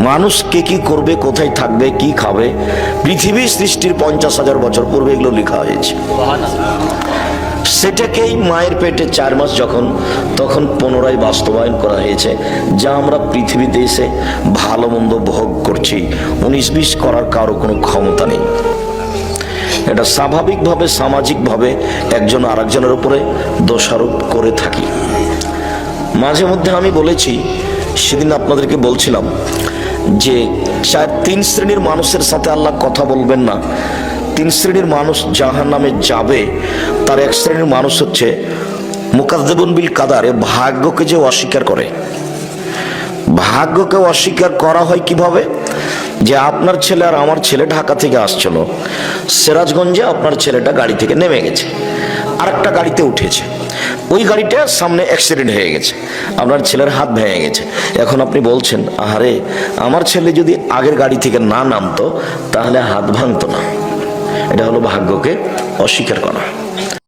মানুষ কে কি করবে, কোথায় থাকবে, কি খাবে, পৃথিবী সৃষ্টির 50,000 বছর পূর্বে এগুলো লেখা হয়েছে। সেটাকেই মায়ের পেটে 4 মাস যখন, তখন পুনরায় বাস্তবায়ন করা হয়েছে। যা আমরা পৃথিবীতে এসে ভালো মন্দ ভোগ করছি, 19-20 করার কারো কোনো ক্ষমতা নেই। এটা স্বাভাবিকভাবে, সামাজিকভাবে একজন আরেকজনের উপরে দোষারোপ করে থাকি। মাঝে মধ্যে আমি বলেছি, সেদিন আপনাদেরকে বলছিলাম যে 3 শ্রেণীর মানুষের সাথে আল্লাহ কথা বলবেন না। 3 শ্রেণীর মানুষ জাহান্নামে যাবে। তার এক শ্রেণীর মানুষ হচ্ছে মুকাজ্জিবুন বিল কাদার, ভাগ্যকে যে অস্বীকার করে। ভাগ্যকে অস্বীকার করা হয় কিভাবে? যে আপনার ছেলে আর আমার ছেলে ঢাকা থেকে আসছিল, সিরাজগঞ্জে আপনার ছেলেটা গাড়ি থেকে নেমে গেছে, আরেকটা গাড়িতে উঠেছে, ওই গাড়িটা সামনে অ্যাক্সিডেন্ট হয়ে গেছে, আপনার ছেলের হাত ভেঙে গেছে। এখন আপনি বলছেন, আরে আমার ছেলে যদি আগের গাড়ি থেকে না নামতো তাহলে হাত ভাঙতো না। এটা হলো ভাগ্যকে অস্বীকার করা।